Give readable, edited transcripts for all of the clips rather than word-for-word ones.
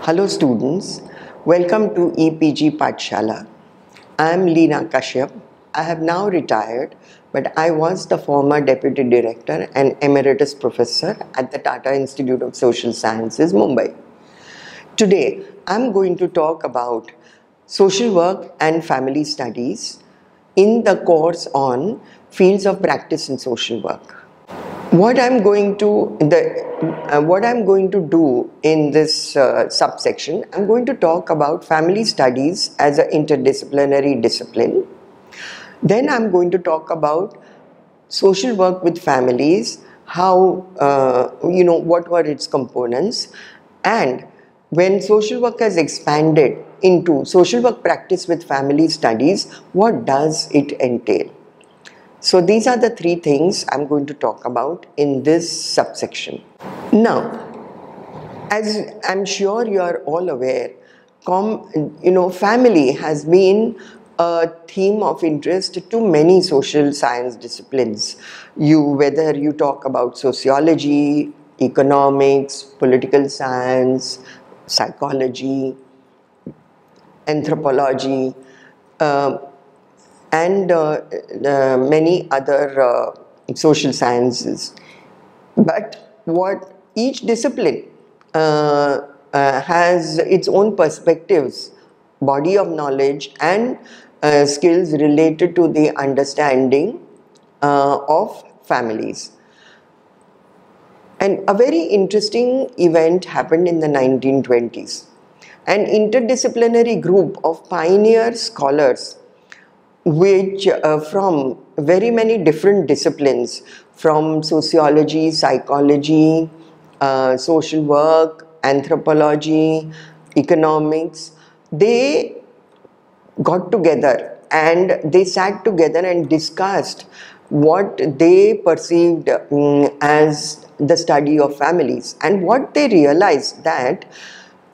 Hello students, welcome to EPG Pathshala. I am Leena Kashyap. I have now retired, but I was the former Deputy Director and Emeritus Professor at the Tata Institute of Social Sciences, Mumbai. Today, I am going to talk about social work and family studies in the course on fields of practice in social work. What I'm going to do in this subsection, I'm going to talk about family studies as an interdisciplinary discipline. Then I'm going to talk about social work with families, how what were its components, and when social work has expanded into social work practice with family studies, what does it entail? So these are the three things I'm going to talk about in this subsection. Now, as I'm sure you are all aware, family has been a theme of interest to many social science disciplines. Whether you talk about sociology, economics, political science, psychology, anthropology, uh, and many other social sciences. But what each discipline has its own perspectives, body of knowledge, and skills related to the understanding of families. And a very interesting event happened in the 1920s. An interdisciplinary group of pioneer scholars which from very many different disciplines, from sociology, psychology, social work, anthropology, economics, they got together and they sat together and discussed what they perceived as the study of families, and what they realized that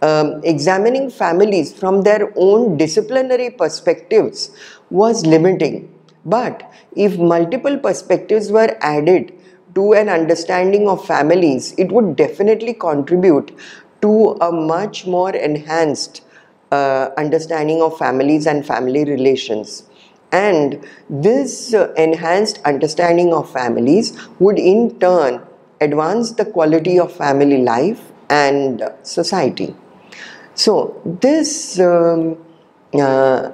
examining families from their own disciplinary perspectives was limiting. But if multiple perspectives were added to an understanding of families, it would definitely contribute to a much more enhanced understanding of families and family relations. And this enhanced understanding of families would in turn advance the quality of family life and society. So this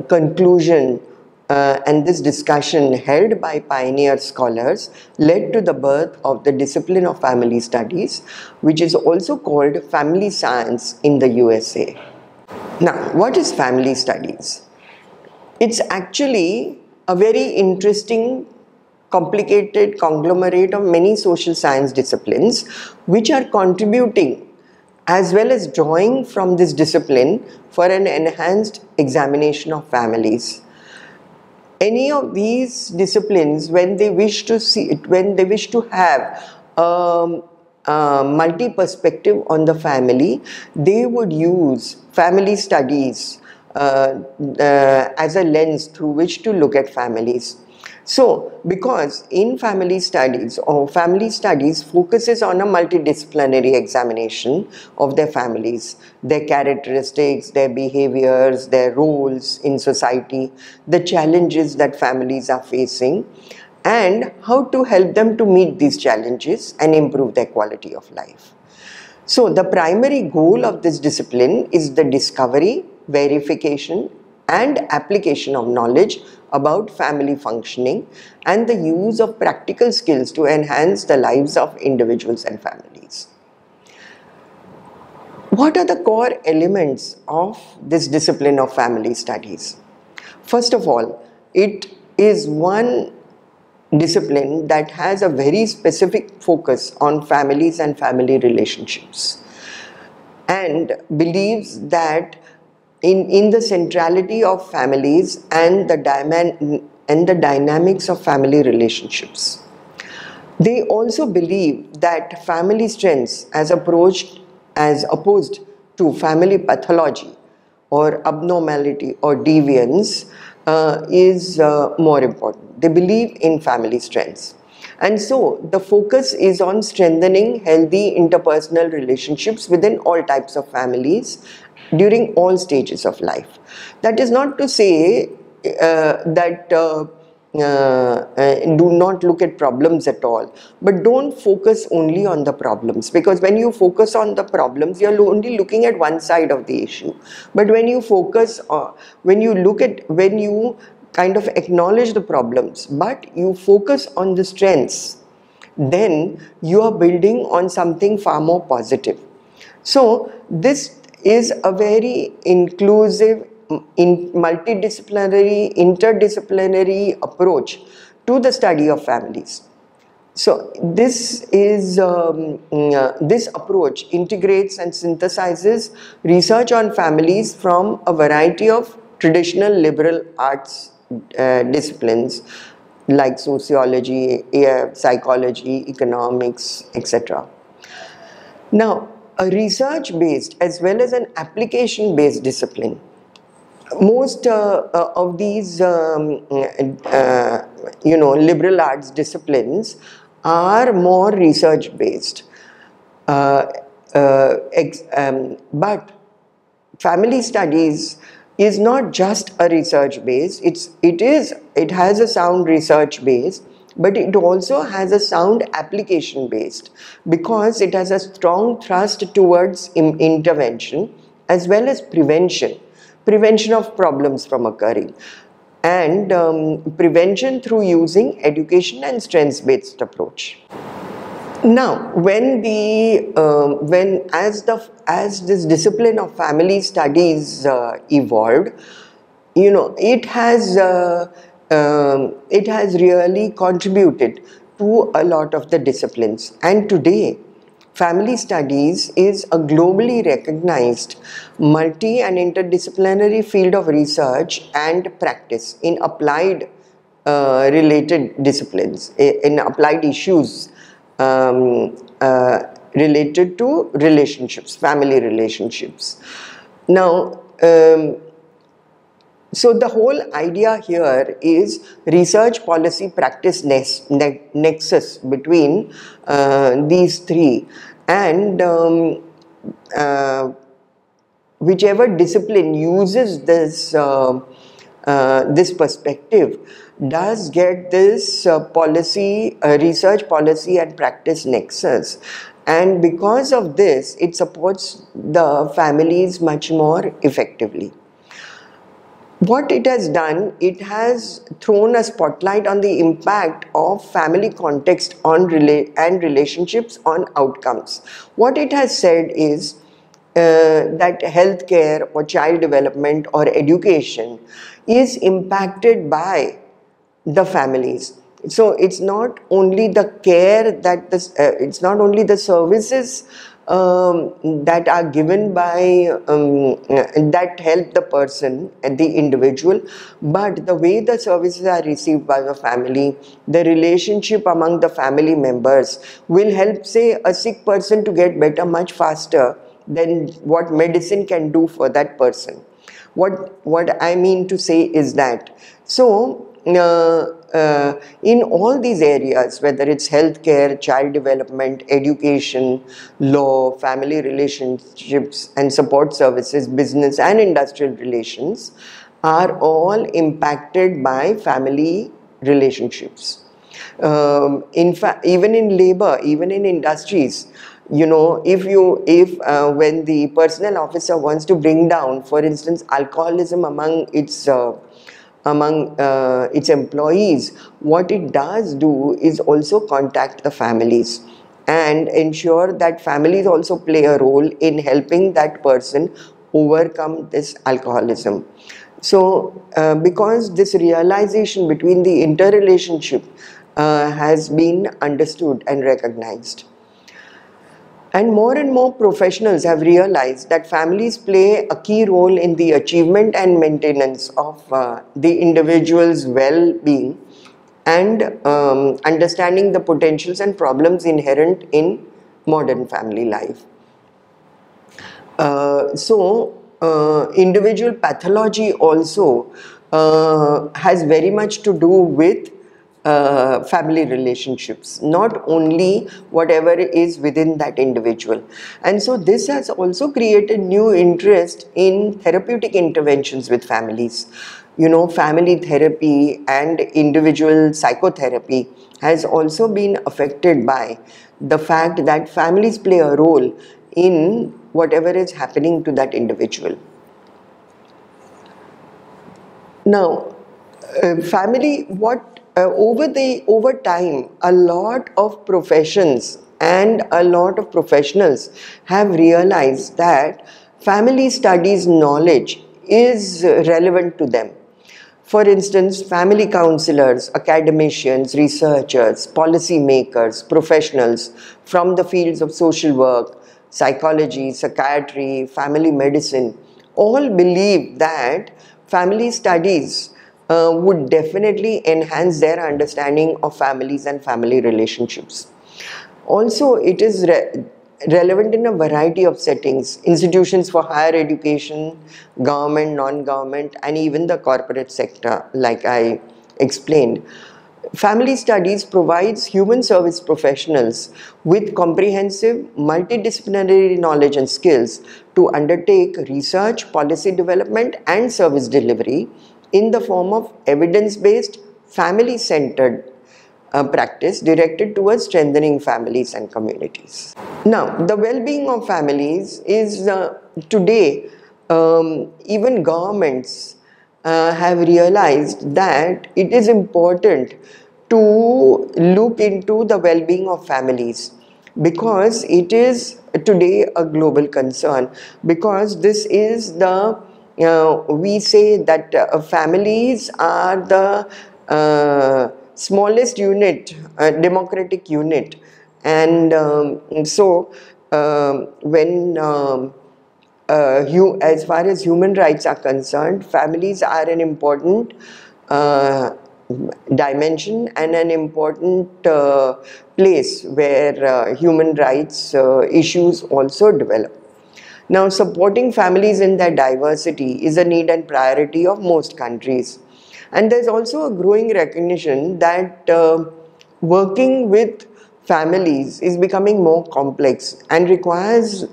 conclusion and this discussion held by pioneer scholars led to the birth of the discipline of family studies, which is also called family science in the USA. Now, what is family studies? It's actually a very interesting, complicated conglomerate of many social science disciplines which are contributing as well as drawing from this discipline for an enhanced examination of families. Any of these disciplines, when they wish to have multi-perspective on the family, they would use family studies as a lens through which to look at families. So, because in family studies focuses on a multidisciplinary examination of their families, their characteristics, their behaviors, their roles in society, the challenges that families are facing, and how to help them to meet these challenges and improve their quality of life. So, the primary goal of this discipline is the discovery, verification, and application of knowledge about family functioning and the use of practical skills to enhance the lives of individuals and families. What are the core elements of this discipline of family studies? First of all, it is one discipline that has a very specific focus on families and family relationships, and believes that in the centrality of families and the dynamics of family relationships. They also believe that family strengths as opposed to family pathology or abnormality or deviance is more important. They believe in family strengths. And so the focus is on strengthening healthy interpersonal relationships within all types of families during all stages of life. That is not to say that do not look at problems at all, but don't focus only on the problems, because when you focus on the problems, you're only looking at one side of the issue. But when you focus on, when you kind of acknowledge the problems, but you focus on the strengths, then you are building on something far more positive. So this is a very inclusive, multidisciplinary, interdisciplinary approach to the study of families. So this approach integrates and synthesizes research on families from a variety of traditional liberal arts disciplines like sociology, psychology, economics, etc. Now, a research-based as well as an application-based discipline. Most of these, liberal arts disciplines are more research-based. But family studies is not just a research base. It has a sound research base, but it also has a sound application based, because it has a strong thrust towards intervention as well as prevention of problems from occurring, and prevention through using education and strengths based approach. Now, as this discipline of family studies evolved, it has really contributed to a lot of the disciplines. And today, family studies is a globally recognized multi and interdisciplinary field of research and practice in applied related disciplines, in applied issues related to relationships, family relationships. Now, so the whole idea here is research policy practice nexus between these three, and whichever discipline uses this perspective does get this research policy and practice nexus, and because of this it supports the families much more effectively. What it has done, it has thrown a spotlight on the impact of family context on and relationships on outcomes. What it has said is that healthcare or child development or education is impacted by the families. So it's not only the care that it's not only the services that are given by that help the person and the individual, but the way the services are received by the family, the relationship among the family members will help, say, a sick person to get better much faster than what medicine can do for that person. What I mean to say is that, so in all these areas, whether it's healthcare, child development, education, law, family relationships and support services, business and industrial relations, are all impacted by family relationships. In fact, even in labor, even in industries, if when the personnel officer wants to bring down, for instance, alcoholism among its employees, what it does do is also contact the families and ensure that families also play a role in helping that person overcome this alcoholism. So because this realization between the interrelationship has been understood and recognized. And more professionals have realized that families play a key role in the achievement and maintenance of the individual's well-being and understanding the potentials and problems inherent in modern family life. Individual pathology also has very much to do with family relationships, not only whatever is within that individual. And so this has also created new interest in therapeutic interventions with families. You know, family therapy and individual psychotherapy has also been affected by the fact that families play a role in whatever is happening to that individual. Now, family, over time, a lot of professions and a lot of professionals have realized that family studies knowledge is relevant to them. For instance, family counselors, academicians, researchers, policy makers, professionals from the fields of social work, psychology, psychiatry, family medicine, all believe that family studies would definitely enhance their understanding of families and family relationships. Also, it is relevant in a variety of settings: institutions for higher education, government, non-government, and even the corporate sector, like I explained. Family studies provides human service professionals with comprehensive multidisciplinary knowledge and skills to undertake research, policy development, and service delivery in the form of evidence-based, family-centered practice directed towards strengthening families and communities. Now, the well-being of families is today, even governments have realized that it is important to look into the well-being of families, because it is today a global concern, because this is the we say that families are the smallest unit, democratic unit, and so when as far as human rights are concerned, families are an important uh, dimension and an important place where human rights issues also develop. Now, supporting families in their diversity is a need and priority of most countries. And there's also a growing recognition that working with families is becoming more complex and requires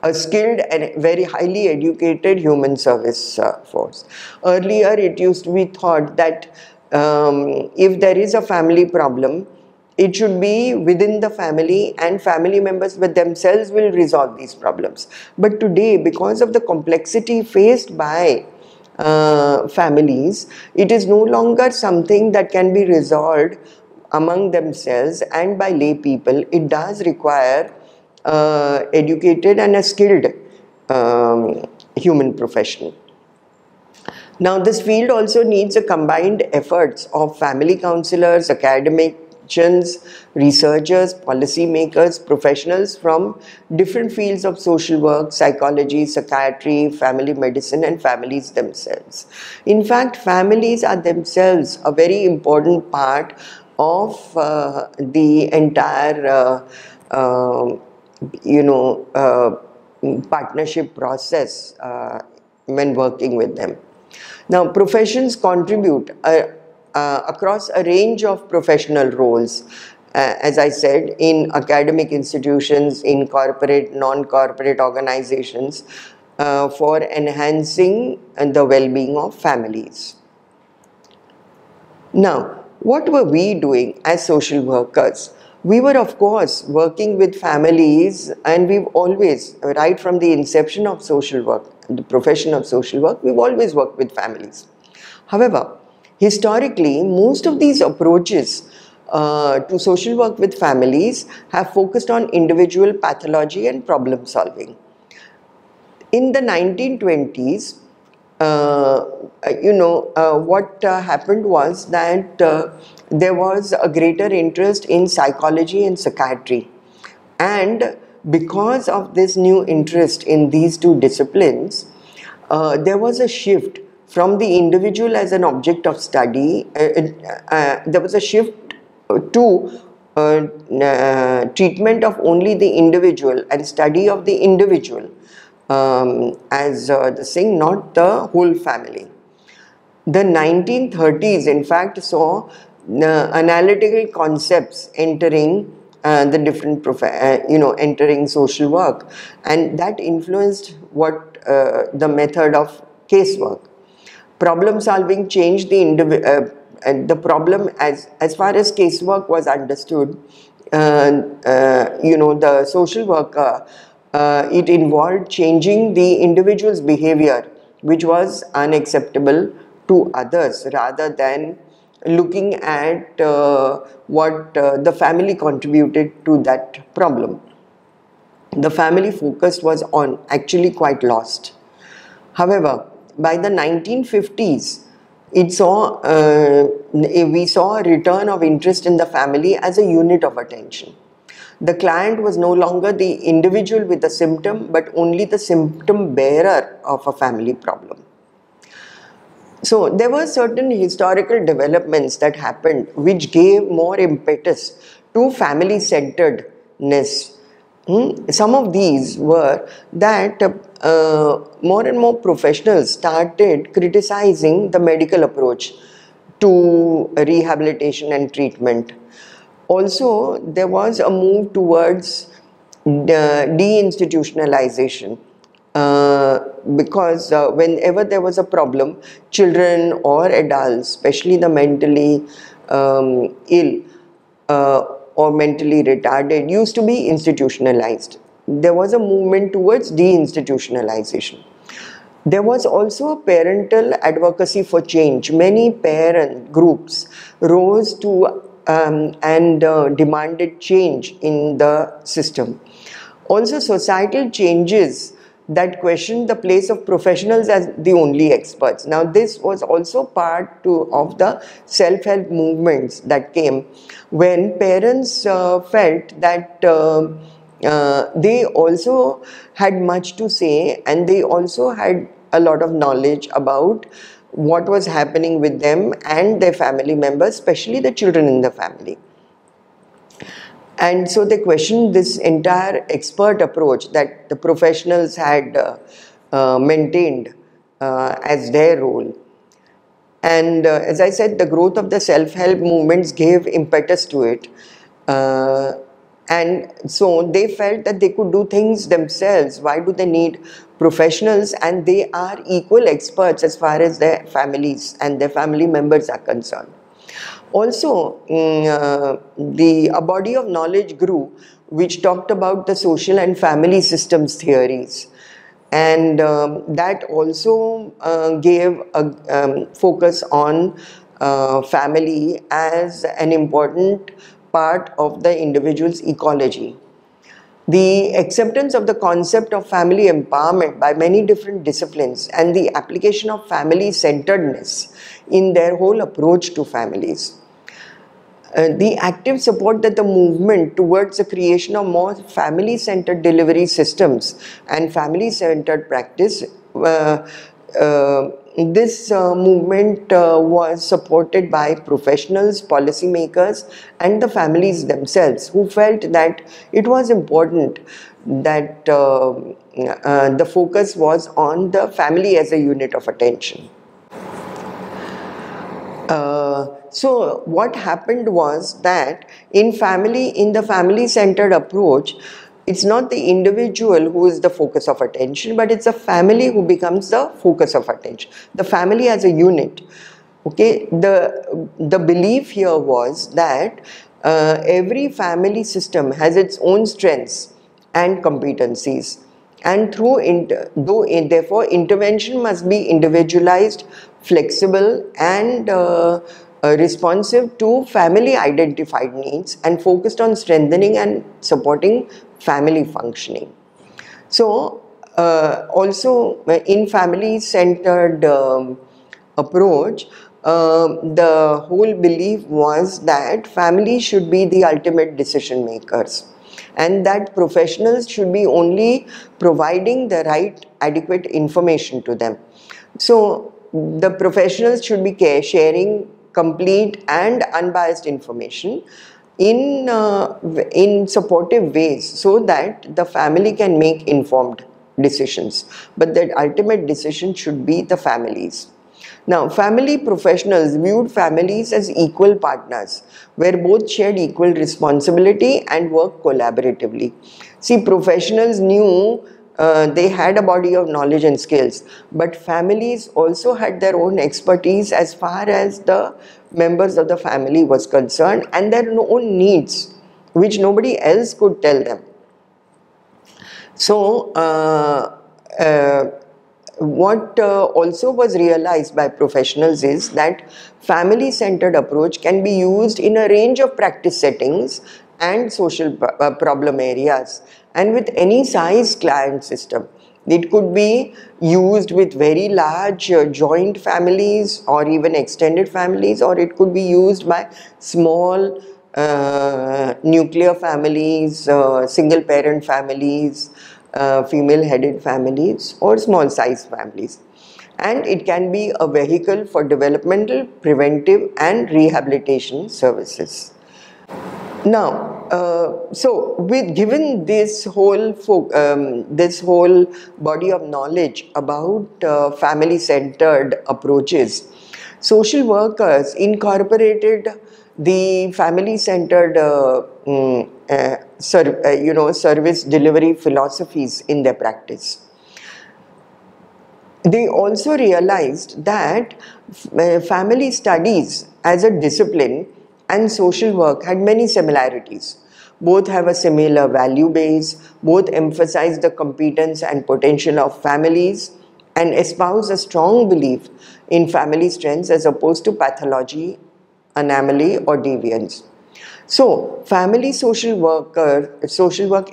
a skilled and very highly educated human service force. Earlier, it used to be thought that if there is a family problem, it should be within the family, and family members with themselves will resolve these problems. But today, because of the complexity faced by families, it is no longer something that can be resolved among themselves and by lay people. It does require educated and a skilled human professional. Now, this field also needs a combined efforts of family counselors, academicians, researchers, policy makers, professionals from different fields of social work, psychology, psychiatry, family medicine, and families themselves. In fact, families are themselves a very important part of the entire partnership process when working with them. Now, professions contribute across a range of professional roles, as I said, in academic institutions, in corporate, non-corporate organizations, for enhancing the well-being of families. Now, what were we doing as social workers? We were, of course, working with families, and we've always, right from the inception of social work, the profession of social work, we've always worked with families. However, historically, most of these approaches to social work with families have focused on individual pathology and problem solving. In the 1920s, what happened was that there was a greater interest in psychology and psychiatry. And because of this new interest in these two disciplines, there was a shift from the individual as an object of study. There was a shift to treatment of only the individual and study of the individual as the thing, not the whole family. The 1930s, in fact, saw analytical concepts entering the different entering social work, and that influenced what the method of casework. Problem solving changed the problem as far as casework was understood. The social worker, it involved changing the individual's behavior, which was unacceptable to others, rather than looking at what the family contributed to that problem. The family focus was on actually quite lost. However, by the 1950s, we saw a return of interest in the family as a unit of attention. The client was no longer the individual with the symptom, but only the symptom bearer of a family problem. So there were certain historical developments that happened which gave more impetus to family-centeredness. Some of these were that more and more professionals started criticizing the medical approach to rehabilitation and treatment. Also, there was a move towards deinstitutionalization. Because whenever there was a problem, children or adults, especially the mentally ill or mentally retarded, used to be institutionalized. There was a movement towards deinstitutionalization. There was also parental advocacy for change. Many parent groups rose to and demanded change in the system. Also, societal changes that questioned the place of professionals as the only experts. Now, this was also part of the self-help movements that came when parents felt that they also had much to say, and they also had a lot of knowledge about what was happening with them and their family members, especially the children in the family. And so they questioned this entire expert approach that the professionals had maintained as their role. And as I said, the growth of the self-help movements gave impetus to it. And so they felt that they could do things themselves. Why do they need professionals? And they are equal experts as far as their families and their family members are concerned. Also, a body of knowledge grew which talked about the social and family systems theories. And that also gave a focus on family as an important part of the individual's ecology. The acceptance of the concept of family empowerment by many different disciplines and the application of family-centeredness in their whole approach to families. The active support that the movement towards the creation of more family-centered delivery systems and family-centered practice, this movement was supported by professionals, policymakers, and the families themselves, who felt that it was important that the focus was on the family as a unit of attention. So what happened was that in the family-centered approach, it's not the individual who is the focus of attention, but it's the family who becomes the focus of attention. The family as a unit. Okay, the belief here was that every family system has its own strengths and competencies, and therefore intervention must be individualized, flexible, and responsive to family identified needs, and focused on strengthening and supporting family functioning. So also in family centered approach, the whole belief was that family should be the ultimate decision makers, and that professionals should be only providing the right adequate information to them. So the professionals should be sharing complete and unbiased information in supportive ways, so that the family can make informed decisions. But the ultimate decision should be the family's. Now, family professionals viewed families as equal partners, where both shared equal responsibility and worked collaboratively. See, professionals knew they had a body of knowledge and skills, but families also had their own expertise as far as the members of the family was concerned, and their own needs, which nobody else could tell them. So, what also was realized by professionals is that family-centered approach can be used in a range of practice settings and social problem areas, and with any size client system. It could be used with very large joint families or even extended families, or it could be used by small nuclear families, single parent families, female headed families, or small sized families. And it can be a vehicle for developmental, preventive and rehabilitation services. Now, so with given this whole body of knowledge about family-centered approaches, social workers incorporated the family-centered service delivery philosophies in their practice. They also realized that family studies as a discipline and social work had many similarities. Both have a similar value base, both emphasize the competence and potential of families, and espouse a strong belief in family strengths as opposed to pathology, anomaly, or deviance. So, family social work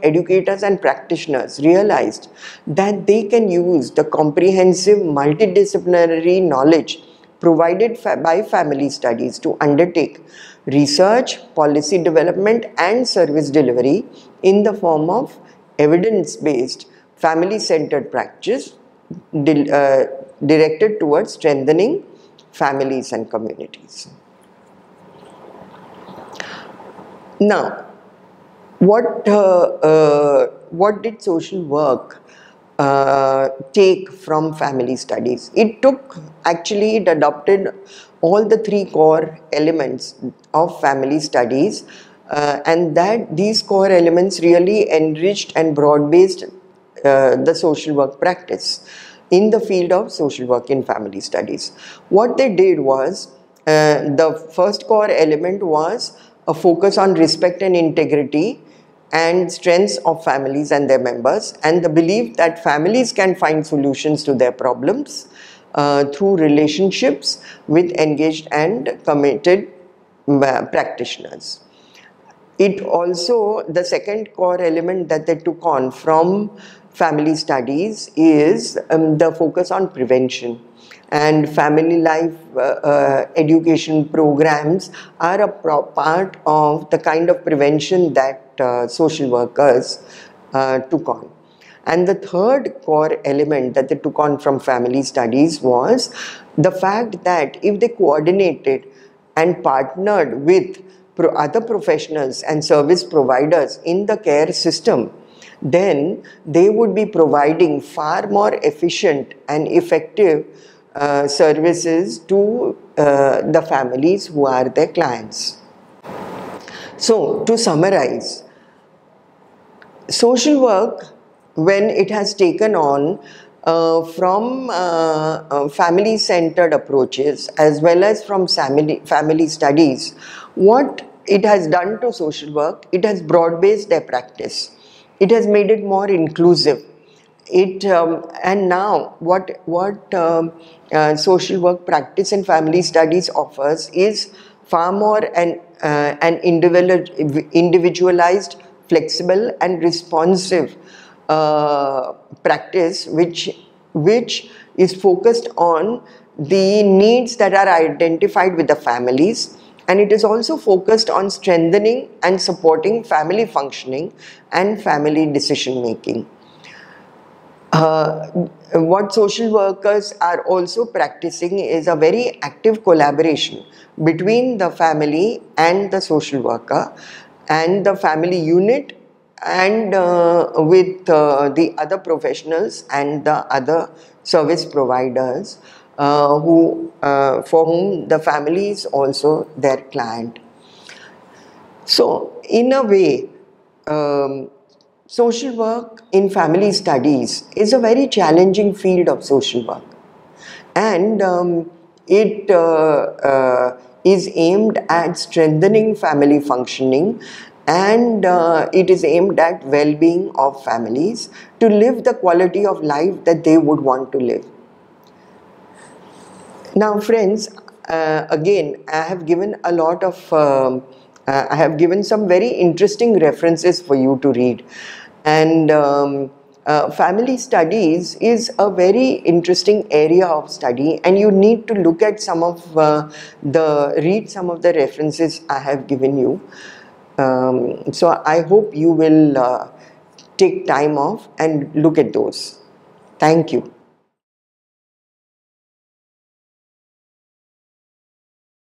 educators and practitioners realized that they can use the comprehensive multidisciplinary knowledge provided by family studies to undertake research, policy development and service delivery in the form of evidence-based, family-centered practice directed towards strengthening families and communities. Now, what did social work take from family studies? It adopted all the three core elements of family studies, and that these core elements really enriched and broad-based the social work practice in the field of social work in family studies. What they did was, the first core element was a focus on respect and integrity and strengths of families and their members, and the belief that families can find solutions to their problems through relationships with engaged and committed practitioners. It also, the second core element that they took on from family studies is the focus on prevention. And family life education programs are a part of the kind of prevention that social workers took on. And the third core element that they took on from family studies was the fact that if they coordinated and partnered with other professionals and service providers in the care system, then they would be providing far more efficient and effective services to the families who are their clients. So, to summarize, social work, when it has taken on from family-centered approaches as well as from family studies, what it has done to social work, it has broad-based their practice. It has made it more inclusive. And now what social work practice and family studies offers is far more an individualized, flexible and responsive practice which is focused on the needs that are identified with the families, and it is also focused on strengthening and supporting family functioning and family decision making. What social workers are also practicing is a very active collaboration between the family and the social worker and the family unit and with the other professionals and the other service providers for whom the family is also their client. So, in a way, um, social work in family studies is a very challenging field of social work, and it is aimed at strengthening family functioning, and it is aimed at well-being of families to live the quality of life that they would want to live. Now, friends, again, I have given some very interesting references for you to read, and family studies is a very interesting area of study, and you need to look at read some of the references I have given you. So I hope you will take time off and look at those. Thank you.